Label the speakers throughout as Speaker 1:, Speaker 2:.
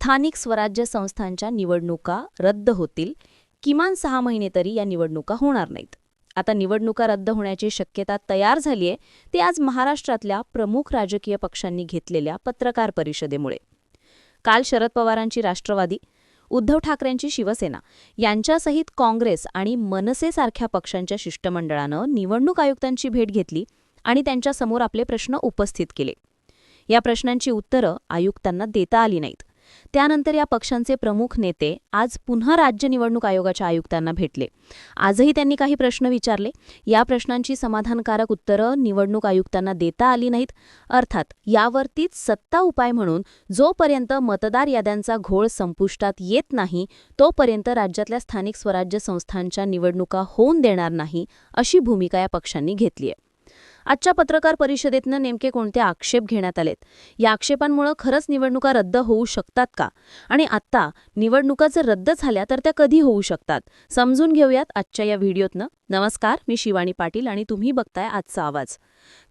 Speaker 1: स्थानिक स्वराज्य संस्थांच्या निवडणुका रद्द होतील. किमान 6 महिने तरी या निवडणुका होणार नाहीत. आता निवडणुका रद्द होण्याची शक्यता तयार झालीय ते आज महाराष्ट्रातल्या प्रमुख राजकीय पक्षांनी घेतलेल्या पत्रकार परिषदेमुळे. काल शरद पवारांची राष्ट्रवादी, उद्धव ठाकरेंची शिवसेना यांच्यासहित काँग्रेस आणि मनसेसारख्या पक्षांच्या शिष्टमंडळानं निवडणूक आयुक्तांची भेट घेतली आणि त्यांच्यासमोर आपले प्रश्न उपस्थित केले. या प्रश्नांची उत्तरं आयुक्तांना देता आली नाहीत. त्यानंतर या पक्षांचे प्रमुख नेते आज पुन्हा राज्य निवडणूक आयोगाच्या आयुक्तांना भेटले. आजही त्यांनी काही प्रश्न विचारले. या प्रश्नांची समाधानकारक उत्तरं निवडणूक आयुक्तांना देता आली नाहीत. अर्थात यावरतीच सत्ता उपाय म्हणून जोपर्यंत मतदार याद्यांचा घोळ संपुष्टात येत नाही तोपर्यंत राज्यातल्या स्थानिक स्वराज्य संस्थांच्या निवडणुका होऊन देणार नाही, अशी भूमिका या पक्षांनी घेतली आहे. आजच्या पत्रकार परिषदेतनं नेमके कोणते आक्षेप घेण्यात आलेत? या आक्षेपांमुळे खरंच निवडणुका रद्द होऊ शकतात का? आणि आता निवडणुका जर रद्द झाल्या तर त्या कधी होऊ शकतात? समजून घेऊयात आजच्या या व्हिडिओतनं. नमस्कार, मी शिवानी पाटील आणि तुम्ही बघताय आजचा आवाज.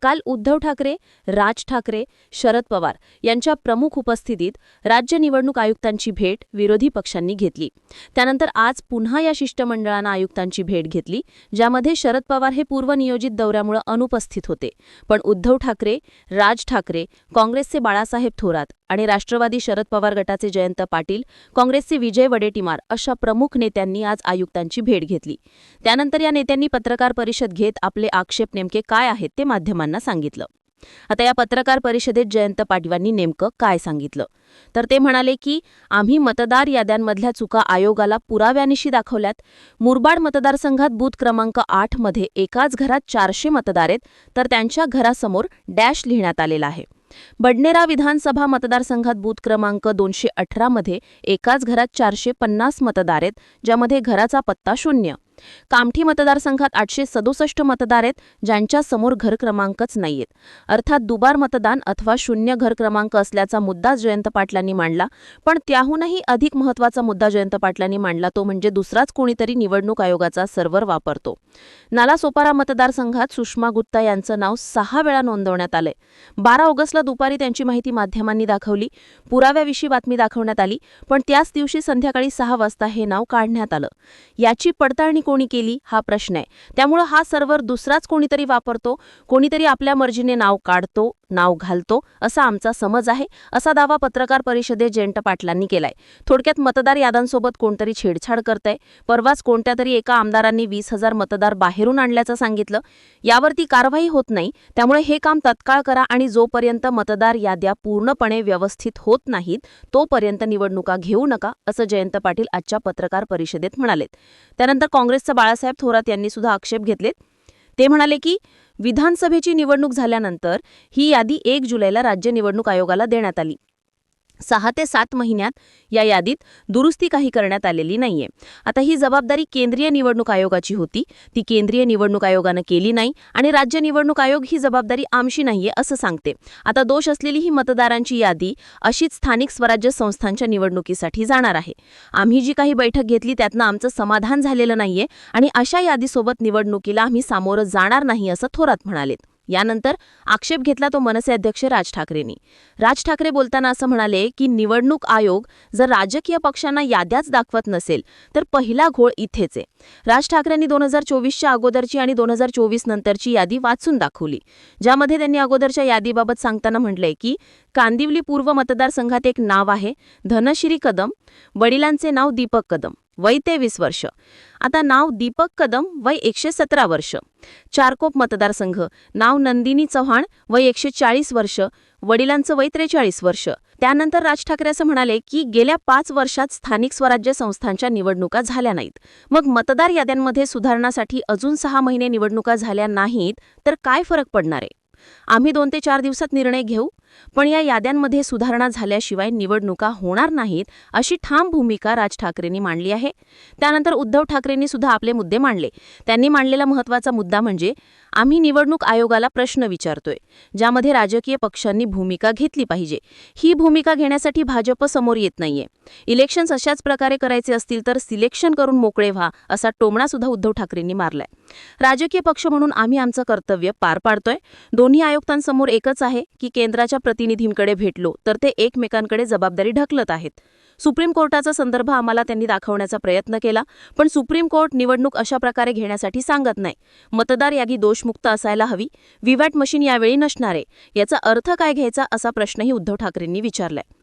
Speaker 1: काल उद्धव ठाकरे, राज ठाकरे, शरद पवार यांच्या प्रमुख उपस्थितीत राज्य निवडणूक आयुक्तांची भेट विरोधी पक्षांनी घेतली. त्यानंतर आज पुन्हा या शिष्टमंडळानं आयुक्तांची भेट घेतली, ज्यामध्ये शरद पवार हे पूर्वनियोजित दौऱ्यामुळे अनुपस्थित होते. पण उद्धव ठाकरे, राज ठाकरे, काँग्रेसचे बाळासाहेब थोरात आणि राष्ट्रवादी शरद पवार गटाचे जयंत पाटील, काँग्रेसचे विजय वडेट्टीवार अशा प्रमुख नेत्यांनी आज आयुक्तांची भेट घेतली. त्यानंतर या नेत्यांनी पत्रकार परिषद घेत आपले आक्षेप नेमके काय आहेत ते माध्यमांना सांगितलं. आता या पत्रकार परिषदेत जयंत पाटलांनी नेमकं काय सांगितलं तर ते म्हणाले की आम्ही मतदार याद्यांमधल्या चुका आयोगाला पुराव्यानिशी दाखवल्यात. मुरबाड मतदारसंघात बूथ क्रमांक 8 मध्ये एकाच घरात 400 मतदार आहेत, तर त्यांच्या घरासमोर डॅश लिहिण्यात आलेला आहे. बडनेरा विधानसभा मतदारसंघात बूथ क्रमांक 218 मध्ये एकाच घरात 450 मतदार आहेत, ज्यामध्ये घराचा पत्ता 0. कामठी मतदारसंघात 867 मतदार आहेत, ज्यांच्या समोर घर क्रमांकच नाहीयेत. अर्थात दुबार मतदान अथवा 0 घर क्रमांक असल्याचा मुद्दा जयंत पाटलांनी मांडला. पण त्याहूनही अधिक महत्त्वाचा मुद्दा जयंत पाटलांनी मांडला, तो म्हणजे दुसराच कोणीतरी निवडणूक आयोगाचा सर्व्हर वापरतो. नालासोपारा मतदारसंघात सुषमा गुप्ता यांचं नाव 6 वेळा नोंदवण्यात आलंय. 12 ऑगस्टला दुपारी त्यांची माहिती माध्यमांनी दाखवली. पुराव्याविषयी बातमी दाखवण्यात आली, पण त्याच दिवशी संध्याकाळी 6 वाजता हे नाव काढण्यात आलं. याची पडताळणी कोणी केली हा प्रश्न आहे. त्यामुळे हा सर्व्हर दुसराच कोणीतरी वापरतो, कोणीतरी आपल्या मर्जीने नाव काढतो, नाव घालतो असा आमचा समज आहे, असा दावा पत्रकार परिषदेत जयंत पाटलांनी केलाय. थोडक्यात मतदार याद्यांसोबत कोणतरी छेडछाड करतंय. परवाच कोणत्या तरी एका आमदारांनी 20,000 मतदार बाहेरून आणल्याचं सांगितलं. यावरती कारवाई होत नाही, त्यामुळे हे काम तत्काळ करा आणि जोपर्यंत मतदार याद्या पूर्णपणे व्यवस्थित होत नाहीत तोपर्यंत निवडणुका घेऊ नका, असं जयंत पाटील आजच्या पत्रकार परिषदेत म्हणालेत. त्यानंतर काँग्रेसचा बाळासाहेब थोरात यांनी सुद्धा आक्षेप घेतलेत. ते म्हणाले की विधानसभेची निवडणूक झाल्यानंतर ही यादी 1 जुलैला राज्य निवडणूक आयोगाला देण्यात आली. 6 ते 7 महिन्यात या यादीत दुरुस्ती काही करण्यात आलेली नाहीये. आता ही जबाबदारी केंद्रीय निवडणूक आयोगाची होती, ती केंद्रीय निवडणूक आयोगानं केली नाही आणि राज्य निवडणूक आयोग ही जबाबदारी आमची नाहीये असं सांगते. आता दोष असलेली ही मतदारांची यादी अशीच स्थानिक स्वराज्य संस्थांच्या निवडणुकीसाठी जाणार आहे. आम्ही जी काही बैठक घेतली त्यातनं आमचं समाधान झालेलं नाहीये आणि अशा यादीसोबत निवडणुकीला आम्ही सामोरं जाणार नाही, असं थोरात म्हणालेत. यानंतर आक्षेप घेतला तो मनसे अध्यक्ष राज ठाकरेंनी. राज ठाकरे बोलताना असं म्हणाले की निवडणूक आयोग जर राजकीय पक्षांना याद्याच दाखवत नसेल तर पहिला घोळ इथेच आहे. राज ठाकरेंनी 2024च्या अगोदरची आणि 2024 नंतरची यादी वाचून दाखवली, ज्यामध्ये त्यांनी अगोदरच्या यादीबाबत सांगताना म्हटलंय की कांदिवली पूर्व मतदारसंघात एक नाव आहे धनश्री कदम, वडिलांचे नाव दीपक कदम, वय 23 वर्ष. आता नाव दीपक कदम, वय 117 वर्ष. चारकोप मतदारसंघ, नाव नंदिनी चव्हाण, वय 140 वर्ष, वडिलांचं वय 43 वर्ष. त्यानंतर राज ठाकरे असं म्हणाले की गेल्या 5 वर्षात स्थानिक स्वराज्य संस्थांच्या निवडणुका झाल्या नाहीत. मग मतदार याद्यांमध्ये सुधारणासाठी अजून 6 महिने निवडणुका झाल्या नाहीत तर काय फरक पडणार आहे? आम्ही 2 ते 4 दिवसात निर्णय घेऊ, पण या याद्यांमध्ये सुधारणा झाल्याशिवाय निवडणुका होणार नाहीत, अशी ठाम भूमिका राज ठाकरेंनी मांडली आहे. त्यानंतर उद्धव ठाकरेंनी सुद्धा आपले मुद्दे मांडले. त्यांनी मांडलेला महत्त्वाचा मुद्दा म्हणजे आम्ही निवडणूक आयोगाला प्रश्न विचारतोय, ज्यामध्ये राजकीय पक्षांनी भूमिका घेतली पाहिजे. ही भूमिका घेण्यासाठी भाजप समोर येत नाहीये. इलेक्शन्स अशाच प्रकारे करायचे असतील तर सिलेक्शन करून मोकळे व्हा, असा टोमणा सुद्धा उद्धव ठाकरेंनी मारलाय. राजकीय पक्ष म्हणून आम्ही आमचं कर्तव्य पार पाडतोय. दोन्ही आयुक्तांसमोर एकच आहे की केंद्राच्या प्रतिनिधींकडे भेटलो तर ते एकमेकांकडे जबाबदारी ढकलत आहेत. सुप्रीम कोर्टाचा संदर्भ आम्हाला त्यांनी दाखवण्याचा प्रयत्न केला, पण सुप्रीम कोर्ट निवडणूक अशा प्रकारे घेण्यासाठी सांगत नाही. मतदार यादी दोषमुक्त असायला हवी, व्हीव्हॅट मशीन यावेळी नसणार आहे. याचा अर्थ काय घ्यायचा असा प्रश्नही उद्धव ठाकरेंनी विचारलाय.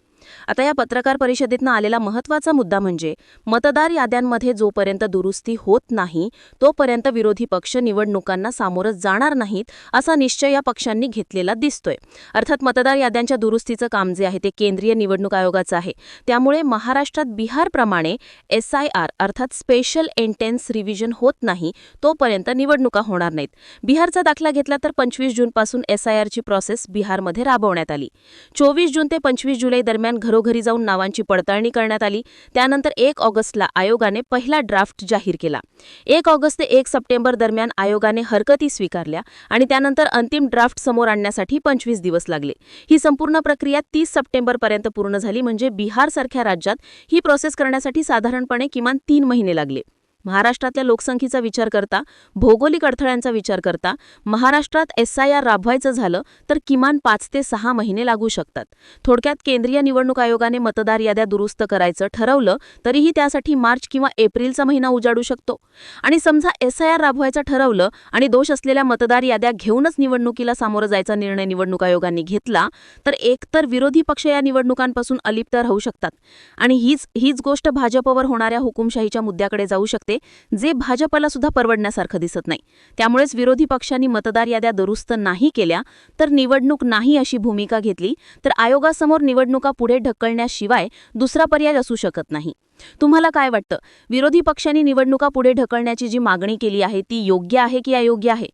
Speaker 1: आता या पत्रकार परिषदेतनं आलेला महत्त्वाचा मुद्दा म्हणजे मतदार याद्यांमध्ये जोपर्यंत दुरुस्ती होत नाही तोपर्यंत विरोधी पक्ष निवडणुकांना सामोरं जाणार नाहीत असा निश्चय या पक्षांनी घेतलेला दिसतोय. अर्थात मतदार याद्यांच्या दुरुस्तीचं काम जे आहे ते केंद्रीय निवडणूक आयोगाचं आहे. त्यामुळे महाराष्ट्रात बिहारप्रमाणे SIR अर्थात स्पेशल इंटेन्स रिव्हिजन होत नाही तोपर्यंत निवडणुका होणार नाहीत. बिहारचा दाखला घेतला तर 25 जूनपासून SIRची प्रोसेस बिहारमध्ये राबवण्यात आली. 24 जून ते 25 जुलै दरम्यान घरोघरी जाऊन नावांची पडताळणी करण्यात आली. त्यानंतर 1 ऑगस्टला आयोगाने पहिला ड्राफ्ट जाहीर केला. 1 ऑगस्ट ते 1 सप्टेंबर दरम्यान आयोगाने हरकती स्वीकारल्या आणि त्यानंतर अंतिम ड्राफ्ट समोर आणण्यासाठी 25 दिवस लागले. ही संपूर्ण प्रक्रिया 30 सप्टेंबरपर्यंत पूर्ण झाली. म्हणजे बिहारसारख्या राज्यात ही प्रोसेस करण्यासाठी साधारणपणे किमान 3 महिने लागले. महाराष्ट्रातल्या लोकसंख्येचा विचार करता, भौगोलिक अडथळ्यांचा विचार करता महाराष्ट्रात SIR राबवायचं झालं तर किमान 5 ते 6 महिने लागू शकतात. थोडक्यात केंद्रीय निवडणूक आयोगाने मतदार याद्या दुरुस्त करायचं ठरवलं तरीही त्यासाठी मार्च किंवा एप्रिलचा महिना उजाडू शकतो. आणि समजा SIR राबवायचं ठरवलं आणि दोष असलेल्या मतदार याद्या घेऊनच निवडणुकीला सामोरं जायचा निर्णय निवडणूक आयोगाने घेतला तर एकतर विरोधी पक्ष या निवडणुकांपासून अलिप्त राहू शकतात आणि हीच गोष्ट भाजपवर होणाऱ्या हुकुमशाहीच्या मुद्द्याकडे जाऊ शकते, जे भाजपला सुद्धा परवडण्यासारखं दिसत नाही. त्यामुळेच विरोधी पक्षांनी मतदार याद्या दुरुस्त नाही केल्या तर निवडणूक नाही अशी भूमिका घेतली तर आयोगासमोर निवडणुका पुढे ढकलण्याशिवाय दुसरा पर्याय असू शकत नाही. तुम्हाला काय वाटतं? विरोधी पक्षांनी निवडणुका पुढे ढकलण्याची जी मागणी केली आहे ती योग्य आहे की अयोग्य आहे?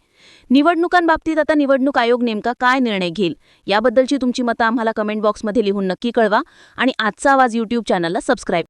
Speaker 1: निवडणुकांबाबतीत आता निवडणूक आयोग नेमका काय निर्णय घेईल याबद्दलची तुमची मतं आम्हाला कमेंट बॉक्समध्ये लिहून नक्की कळवा आणि आजचा आवाज YouTube चॅनलला सबस्क्राईब